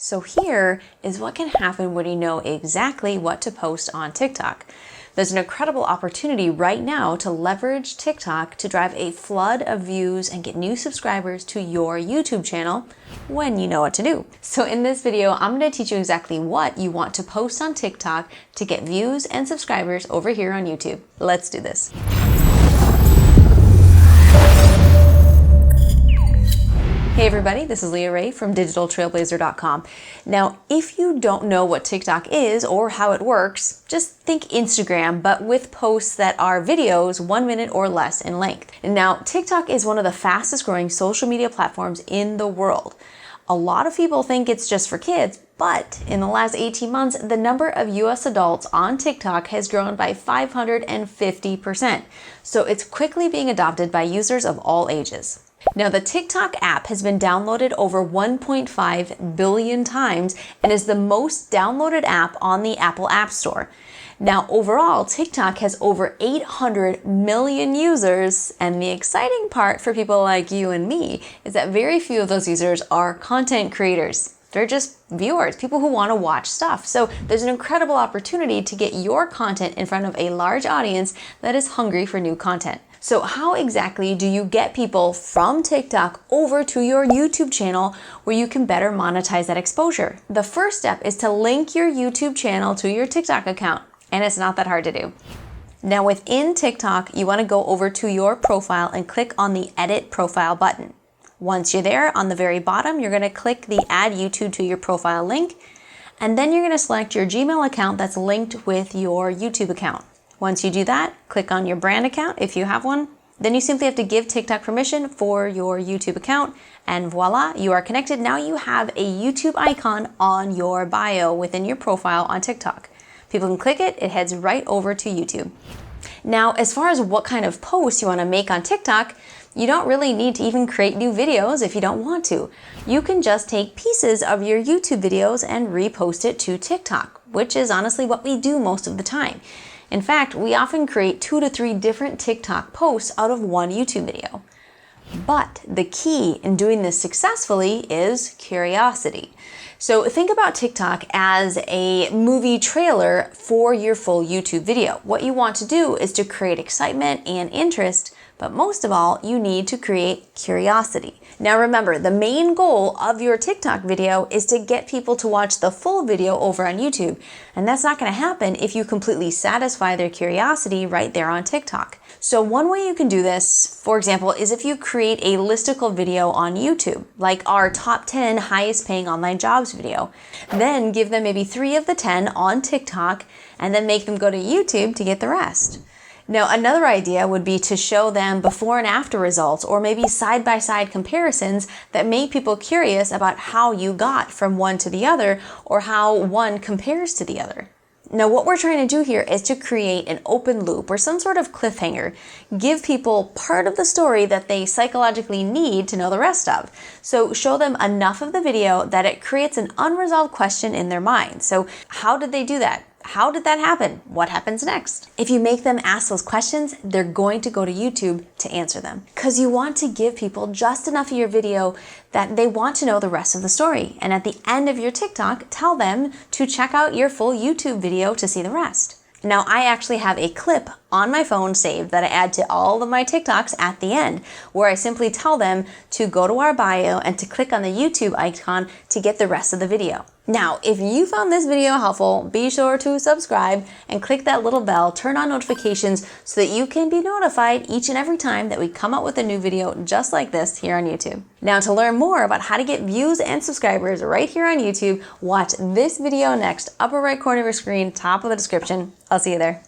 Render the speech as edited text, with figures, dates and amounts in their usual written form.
So here is what can happen when you know exactly what to post on TikTok. There's an incredible opportunity right now to leverage TikTok to drive a flood of views and get new subscribers to your YouTube channel when you know what to do. So in this video, I'm going to teach you exactly what you want to post on TikTok to get views and subscribers over here on YouTube. Let's do this. Hey everybody, this is Leah Rae from digitaltrailblazer.com. Now, if you don't know what TikTok is or how it works, just think Instagram, but with posts that are videos 1 minute or less in length. Now, TikTok is one of the fastest growing social media platforms in the world. A lot of people think it's just for kids, but in the last 18 months, the number of US adults on TikTok has grown by 550%. So it's quickly being adopted by users of all ages. Now, the TikTok app has been downloaded over 1.5 billion times and is the most downloaded app on the Apple App Store. Now, overall, TikTok has over 800 million users, and the exciting part for people like you and me is that very few of those users are content creators. They're just viewers, people who want to watch stuff. So there's an incredible opportunity to get your content in front of a large audience that is hungry for new content. So how exactly do you get people from TikTok over to your YouTube channel where you can better monetize that exposure? The first step is to link your YouTube channel to your TikTok account, and it's not that hard to do. Now within TikTok, you want to go over to your profile and click on the Edit Profile button. Once you're there, on the very bottom, you're going to click the Add YouTube to your profile link, and then you're going to select your Gmail account that's linked with your YouTube account. Once you do that, click on your brand account if you have one. Then you simply have to give TikTok permission for your YouTube account, and voila, you are connected. Now you have a YouTube icon on your bio within your profile on TikTok. People can click it, it heads right over to YouTube. Now, as far as what kind of posts you want to make on TikTok, you don't really need to even create new videos if you don't want to. You can just take pieces of your YouTube videos and repost it to TikTok, which is honestly what we do most of the time. In fact, we often create 2 to 3 different TikTok posts out of one YouTube video. But the key in doing this successfully is curiosity. So think about TikTok as a movie trailer for your full YouTube video. What you want to do is to create excitement and interest, but most of all, you need to create curiosity. Now remember, the main goal of your TikTok video is to get people to watch the full video over on YouTube. And that's not going to happen if you completely satisfy their curiosity right there on TikTok. So one way you can do this, for example, is if you create a listicle video on YouTube, like our top 10 highest paying online jobs video. Then give them maybe 3 of the 10 on TikTok and then make them go to YouTube to get the rest. Now, another idea would be to show them before and after results, or maybe side-by-side comparisons that make people curious about how you got from one to the other, or how one compares to the other. Now, what we're trying to do here is to create an open loop or some sort of cliffhanger. Give people part of the story that they psychologically need to know the rest of. So show them enough of the video that it creates an unresolved question in their mind. So how did they do that? How did that happen? What happens next? If you make them ask those questions, they're going to go to YouTube to answer them. Because you want to give people just enough of your video that they want to know the rest of the story. And at the end of your TikTok, tell them to check out your full YouTube video to see the rest. Now, I actually have a clip on my phone saved that I add to all of my TikToks at the end, where I simply tell them to go to our bio and to click on the YouTube icon to get the rest of the video. Now, if you found this video helpful, be sure to subscribe and click that little bell, turn on notifications so that you can be notified each and every time that we come out with a new video just like this here on YouTube. Now, to learn more about how to get views and subscribers right here on YouTube, watch this video next, upper right corner of your screen, top of the description. I'll see you there.